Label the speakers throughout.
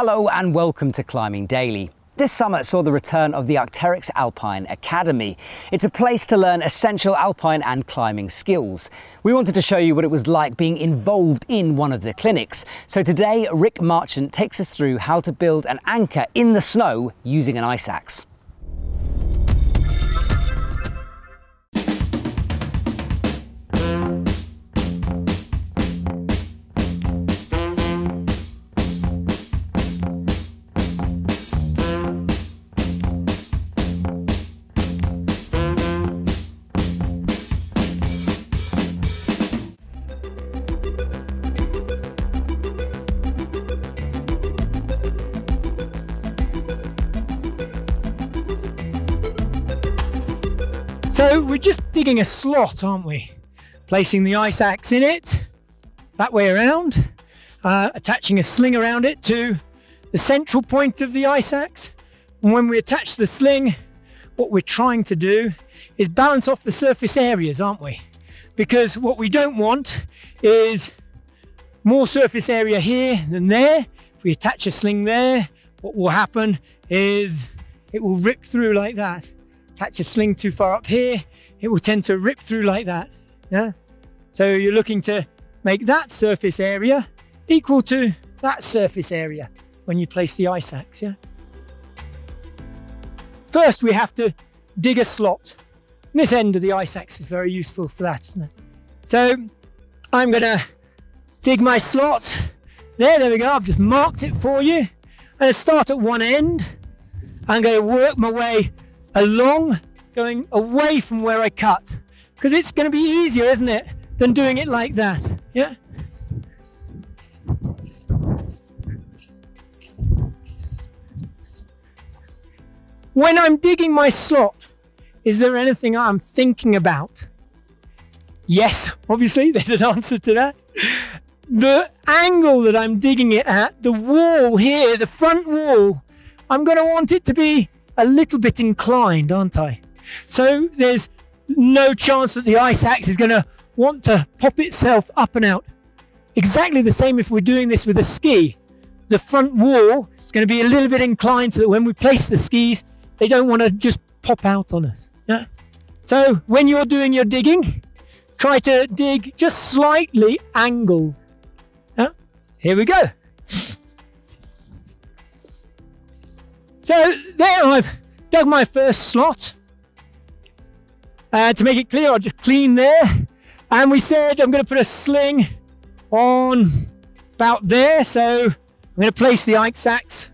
Speaker 1: Hello and welcome to Climbing Daily. This summer saw the return of the Arc'teryx Alpine Academy. It's a place to learn essential alpine and climbing skills. We wanted to show you what it was like being involved in one of the clinics. So today, Rick Marchant takes us through how to build an anchor in the snow using an ice axe.
Speaker 2: So we're just digging a slot, aren't we? Placing the ice axe in it, that way around, attaching a sling around it to the central point of the ice axe. And when we attach the sling, what we're trying to do is balance off the surface areas, aren't we? Because what we don't want is more surface area here than there. If we attach a sling there, what will happen is it will rip through like that. Attach a sling too far up here, it will tend to rip through like that. Yeah. So you're looking to make that surface area equal to that surface area when you place the ice axe. Yeah. First, we have to dig a slot. And this end of the ice axe is very useful for that, isn't it? So I'm going to dig my slot. There we go. I've just marked it for you. I'm going to start at one end. I'm going to work my way along, going away from where I cut, because it's going to be easier, isn't it, than doing it like that. Yeah. When I'm digging my slot, is there anything I'm thinking about? Yes, obviously there's an answer to that. The angle that I'm digging it at, the wall here, the front wall, I'm going to want it to be a little bit inclined, aren't I? So there's no chance that the ice axe is going to want to pop itself up and out. Exactly the same if we're doing this with a ski. The front wall is going to be a little bit inclined so that when we place the skis, they don't want to just pop out on us. Yeah? So when you're doing your digging, try to dig just slightly angled. Yeah? Here we go. So there I've dug my first slot. To make it clear, I'll just clean there. And we said I'm going to put a sling on about there. So I'm going to place the ice axe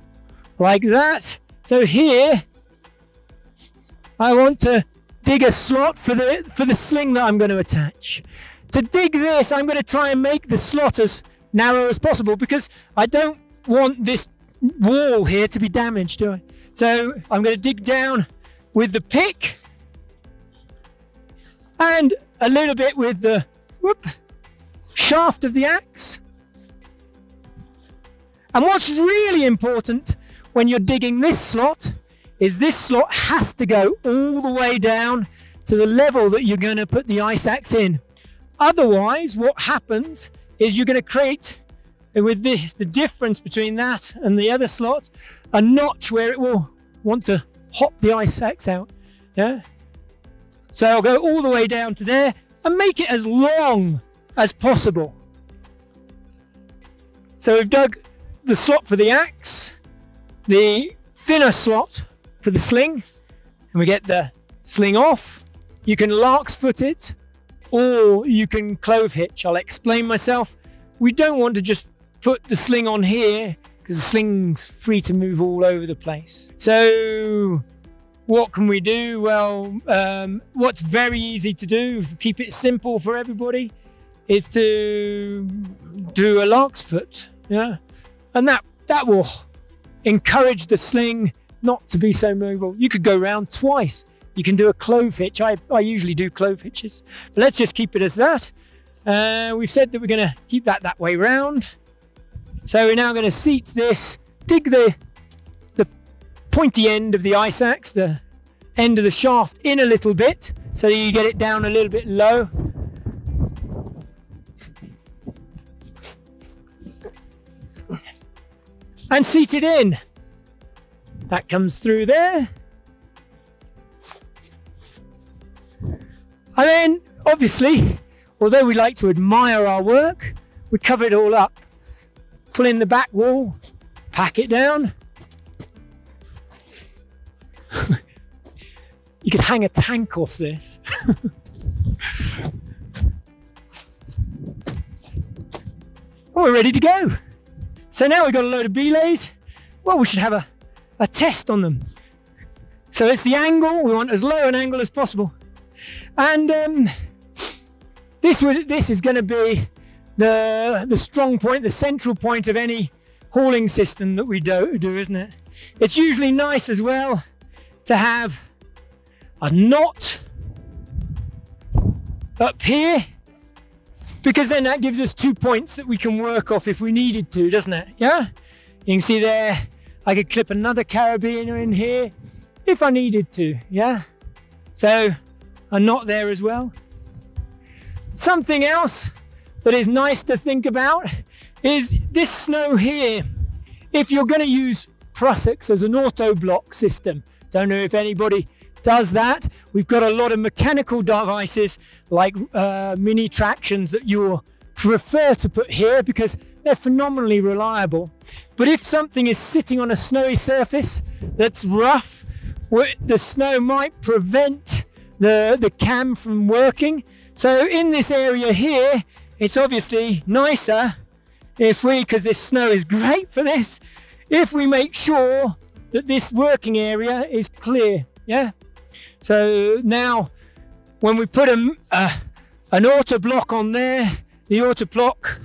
Speaker 2: like that. So here, I want to dig a slot for the sling that I'm going to attach. To dig this, I'm going to try and make the slot as narrow as possible because I don't want this wall here to be damaged, do I? So I'm going to dig down with the pick and a little bit with the shaft of the axe. And what's really important when you're digging this slot is this slot has to go all the way down to the level that you're going to put the ice axe in. Otherwise, what happens is you're going to create, with this, the difference between that and the other slot, a notch where it will want to hop the ice axe out. Yeah. So I'll go all the way down to there and make it as long as possible. So we've dug the slot for the axe, the thinner slot for the sling, and we get the sling off. You can lark's-foot it, or you can clove hitch. I'll explain myself. We don't want to just put the sling on here because the sling's free to move all over the place. So what can we do? Well, what's very easy to do, to keep it simple for everybody, is to do a lark's-foot. Yeah, and that will encourage the sling not to be so movable. You could go round twice. You can do a clove hitch. I usually do clove hitches, but let's just keep it as that. We've said that we're going to keep that way round. So we're now going to seat this, dig the pointy end of the ice axe, the end of the shaft in a little bit, so you get it down a little bit low. and seated in. That comes through there. And then, obviously, although we like to admire our work, we cover it all up. Pull in the back wall, pack it down. You could hang a tank off this. We're ready to go. So now we've got a load of belays. Well, we should have a test on them. So it's the angle. We want as low an angle as possible. And this is going to be the strong point, the central point of any hauling system that we do, isn't it? It's usually nice as well to have a knot up here, because then that gives us 2 points that we can work off if we needed to, doesn't it? Yeah? You can see there, I could clip another carabiner in here if I needed to, yeah? So a knot there as well. Something else that is nice to think about is this snow here. If you're going to use prussics as an auto block system, don't know if anybody does that. We've got a lot of mechanical devices like mini tractions that you will prefer to put here because they're phenomenally reliable. But if something is sitting on a snowy surface that's rough, the snow might prevent the cam from working. So in this area here, it's obviously nicer if we, because this snow is great for this, if we make sure that this working area is clear, yeah? So now when we put an auto block on there, the auto block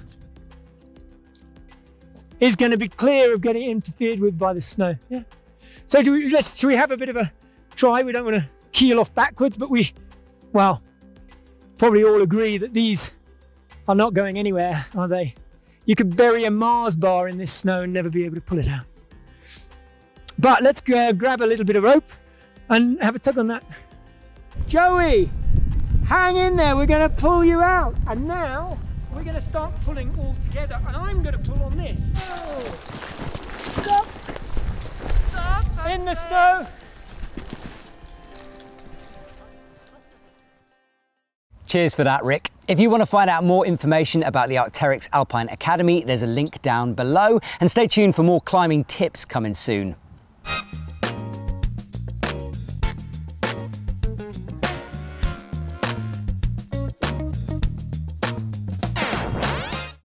Speaker 2: is going to be clear of getting interfered with by the snow, yeah? So should we have a bit of a try? We don't want to keel off backwards, but we, well, probably all agree that these are not going anywhere, are they? You could bury a Mars bar in this snow and never be able to pull it out. But let's grab a little bit of rope and have a tug on that. Joey, hang in there, we're going to pull you out. And now we're going to start pulling all together, and I'm going to pull on this. Oh. Stop! Stop! In the snow!
Speaker 1: Cheers for that, Rick. If you want to find out more information about the Arc'teryx Alpine Academy, there's a link down below, and stay tuned for more climbing tips coming soon.